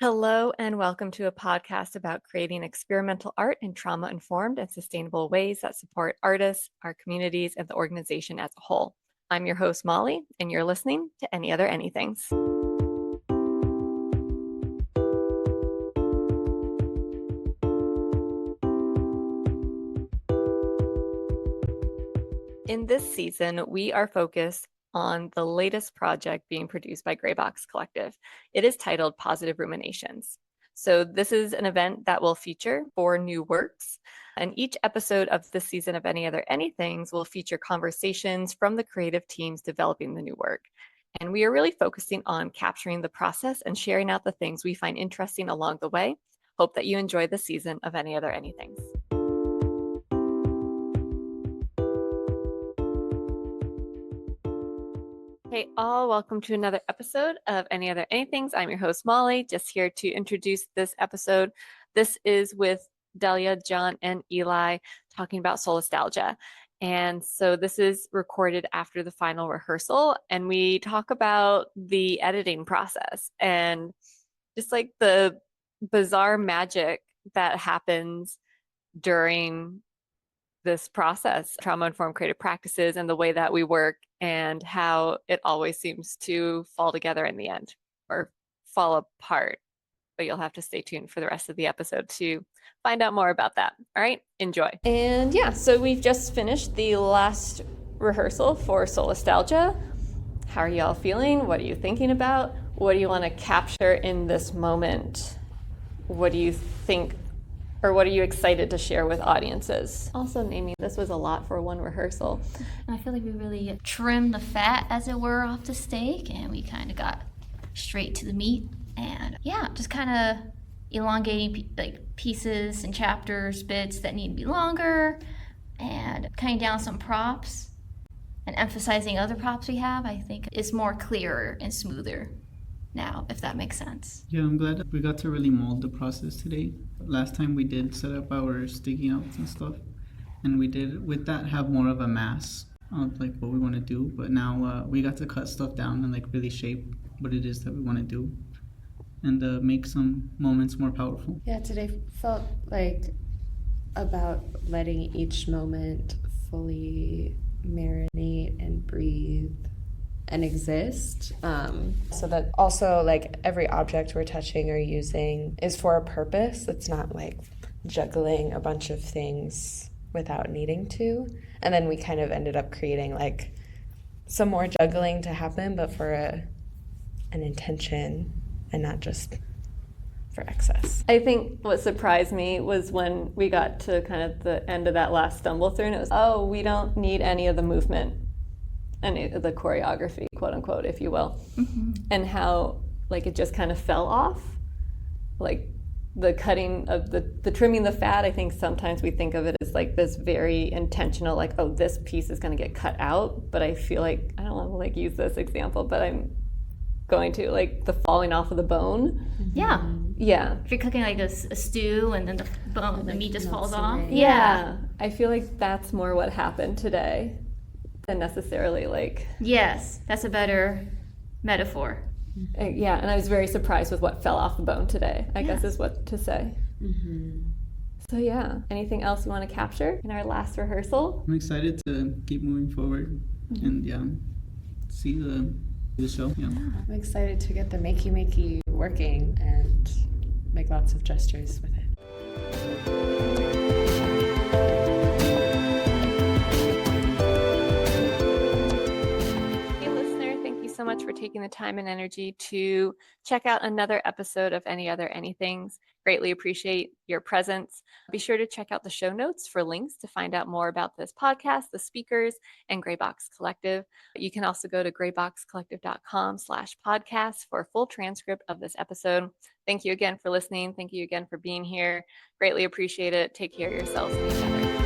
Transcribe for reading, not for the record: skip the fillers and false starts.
Hello, and welcome to a podcast about creating experimental art in trauma-informed and sustainable ways that support artists, our communities, and the organization as a whole. I'm your host, Molly, and you're listening to Any Other Anythings. In this season, we are focused on the latest project being produced by Graybox Collective. It is titled Positive Ruminations. So this is an event that will feature 4 new works, and each episode of this season of Any Other Anythings will feature conversations from the creative teams developing the new work. And we are really focusing on capturing the process and sharing out the things we find interesting along the way. Hope that you enjoy the season of Any Other Anythings. Hey all, welcome to another episode of Any Other Anythings. I'm your host, Molly, just here to introduce this episode. This is with Delia, John, and Eli talking about Solastalgia. And so this is recorded after the final rehearsal, and we talk about the editing process and just like the bizarre magic that happens during this process, trauma-informed creative practices, and the way that we work, and how it always seems to fall together in the end or fall apart. But you'll have to stay tuned for the rest of the episode to find out more about that. All right, enjoy. And yeah, so we've just finished the last rehearsal for Solastalgia. How are y'all feeling? What are you thinking about? What do you want to capture in this moment? What do you think, or what are you excited to share with audiences? Also, naming this was a lot for one rehearsal. And I feel like we really trimmed the fat, as it were, off the steak, and we kind of got straight to the meat. And yeah, just kind of elongating pieces and chapters, bits that need to be longer, and cutting down some props and emphasizing other props we have. I think is more clearer and smoother now, if that makes sense. Yeah, I'm glad we got to really mold the process today. Last time we did set up our sticky notes and stuff, and we did with that have more of a mass of like what we want to do, but now we got to cut stuff down and like really shape what it is that we want to do and make some moments more powerful. Yeah, today felt like about letting each moment fully marinate and breathe and exist, so that also like every object we're touching or using is for a purpose. It's not like juggling a bunch of things without needing to. And then we kind of ended up creating like some more juggling to happen, but for an intention and not just for excess. I think what surprised me was when we got to kind of the end of that last stumble through, and it was, oh, we don't need any of the movement, any of the choreography, quote unquote, if you will. Mm-hmm. And how like it just kind of fell off. Like the cutting of the trimming the fat, I think sometimes we think of it as like this very intentional, like, oh, this piece is going to get cut out. But I feel like, I don't want to like use this example, but I'm going to, like the falling off of the bone. Yeah. Yeah. If you're cooking like a stew and then the bone, the meat just falls off. Yeah. I feel like that's more what happened today than necessarily like... Yes, that's a better metaphor. Yeah, and I was very surprised with what fell off the bone today, I guess is what to say. Mm-hmm. So yeah, anything else you want to capture in our last rehearsal? I'm excited to keep moving forward and see the show. Yeah. I'm excited to get the makey working and make lots of gestures with it. So much for taking the time and energy to check out another episode of Any Other Anythings. Greatly appreciate your presence. Be sure to check out the show notes for links to find out more about this podcast, the speakers, and Graybox Collective. You can also go to grayboxcollective.com/podcast for a full transcript of this episode. Thank you again for listening. Thank you again for being here. Greatly appreciate it. Take care of yourselves and each other.